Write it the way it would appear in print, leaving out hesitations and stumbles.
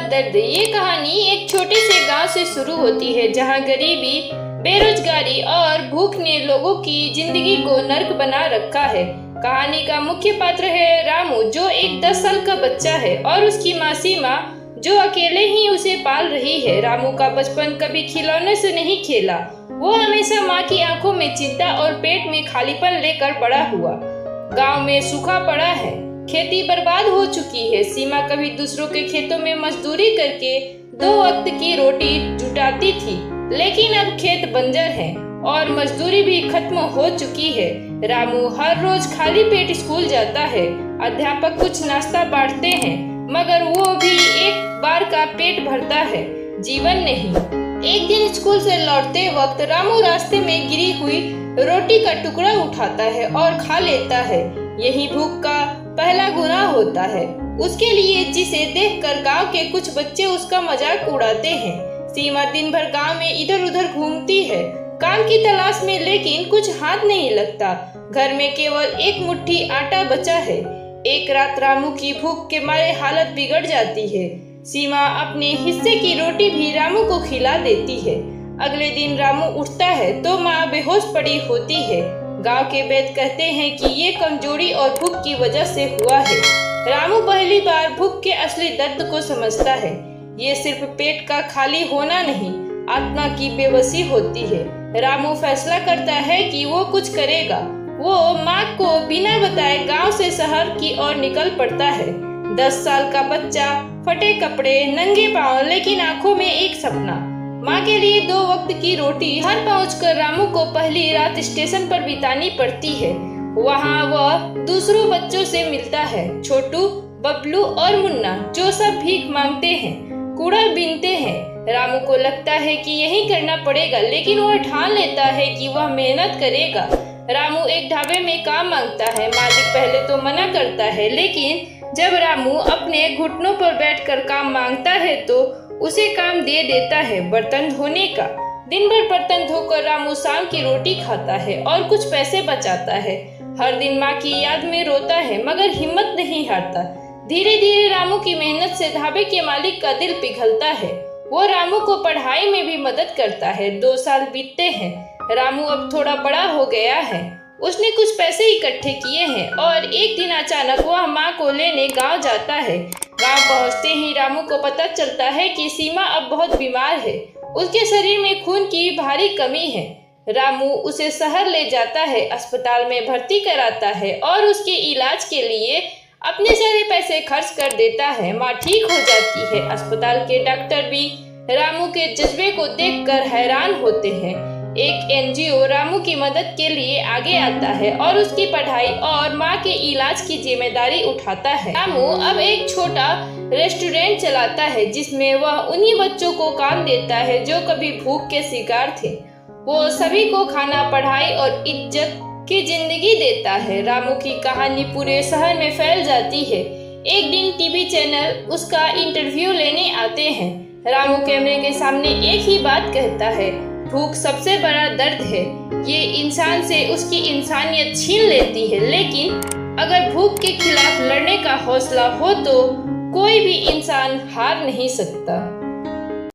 दर्द। ये कहानी एक छोटे से गांव से शुरू होती है जहां गरीबी, बेरोजगारी और भूख ने लोगों की जिंदगी को नर्क बना रखा है। कहानी का मुख्य पात्र है रामू, जो एक 10 साल का बच्चा है, और उसकी माँ सीमा, जो अकेले ही उसे पाल रही है। रामू का बचपन कभी खिलौने से नहीं खेला। वो हमेशा माँ की आंखों में चिंता और पेट में खालीपन लेकर बड़ा हुआ। गांव में सूखा पड़ा है, खेती बर्बाद हो चुकी है। सीमा कभी दूसरों के खेतों में मजदूरी करके 2 वक्त की रोटी जुटाती थी, लेकिन अब खेत बंजर हैं और मजदूरी भी खत्म हो चुकी है। रामू हर रोज खाली पेट स्कूल जाता है। अध्यापक कुछ नाश्ता बांटते हैं, मगर वो भी एक बार का पेट भरता है, जीवन नहीं। एक दिन स्कूल से लौटते वक्त रामू रास्ते में गिरी हुई रोटी का टुकड़ा उठाता है और खा लेता है। यही भूख का पहला गुनाह होता है उसके लिए, जिसे देखकर गांव के कुछ बच्चे उसका मजाक उड़ाते हैं। सीमा दिन भर गांव में इधर उधर घूमती है, काम की तलाश में, लेकिन कुछ हाथ नहीं लगता। घर में केवल एक मुट्ठी आटा बचा है। एक रात रामू की भूख के मारे हालत बिगड़ जाती है। सीमा अपने हिस्से की रोटी भी रामू को खिला देती है। अगले दिन रामू उठता है तो माँ बेहोश पड़ी होती है। गांव के वैद्य कहते हैं कि ये कमजोरी और भूख की वजह से हुआ है। रामू पहली बार भूख के असली दर्द को समझता है। ये सिर्फ पेट का खाली होना नहीं, आत्मा की बेबसी होती है। रामू फैसला करता है कि वो कुछ करेगा। वो माँ को बिना बताए गांव से शहर की ओर निकल पड़ता है। 10 साल का बच्चा, फटे कपड़े, नंगे पांव, लेकिन आंखों में एक सपना, माँ के लिए 2 वक्त की रोटी। घर पहुंचकर रामू को पहली रात स्टेशन पर बितानी पड़ती है। वहाँ वह दूसरों बच्चों से मिलता है, छोटू, बबलू और मुन्ना, जो सब भीख मांगते हैं, कूड़ा बीनते हैं। रामू को लगता है कि यही करना पड़ेगा, लेकिन वह ठान लेता है कि वह मेहनत करेगा। रामू एक ढाबे में काम मांगता है। मालिक पहले तो मना करता है, लेकिन जब रामू अपने घुटनों पर बैठकर काम मांगता है तो उसे काम दे देता है, बर्तन धोने का। दिन भर बर्तन धोकर रामू शाम की रोटी खाता है और कुछ पैसे बचाता है। हर दिन माँ की याद में रोता है, मगर हिम्मत नहीं हारता। धीरे धीरे रामू की मेहनत से ढाबे के मालिक का दिल पिघलता है। वो रामू को पढ़ाई में भी मदद करता है। 2 साल बीतते हैं। रामू अब थोड़ा बड़ा हो गया है। उसने कुछ पैसे इकट्ठे किए हैं और एक दिन अचानक वह माँ को लेने गांव जाता है। गांव पहुंचते ही रामू को पता चलता है कि सीमा अब बहुत बीमार है। उसके शरीर में खून की भारी कमी है। रामू उसे शहर ले जाता है, अस्पताल में भर्ती कराता है और उसके इलाज के लिए अपने सारे पैसे खर्च कर देता है। माँ ठीक हो जाती है। अस्पताल के डॉक्टर भी रामू के जज्बे को देखकर हैरान होते हैं। एक एनजीओ रामू की मदद के लिए आगे आता है और उसकी पढ़ाई और माँ के इलाज की जिम्मेदारी उठाता है। रामू अब एक छोटा रेस्टोरेंट चलाता है, जिसमें वह उन्हीं बच्चों को काम देता है जो कभी भूख के शिकार थे। वो सभी को खाना, पढ़ाई और इज्जत की जिंदगी देता है। रामू की कहानी पूरे शहर में फैल जाती है। एक दिन टीवी चैनल उसका इंटरव्यू लेने आते हैं। रामू कैमरे के सामने एक ही बात कहता है, भूख सबसे बड़ा दर्द है। ये इंसान से उसकी इंसानियत छीन लेती है, लेकिन अगर भूख के खिलाफ लड़ने का हौसला हो तो कोई भी इंसान हार नहीं सकता।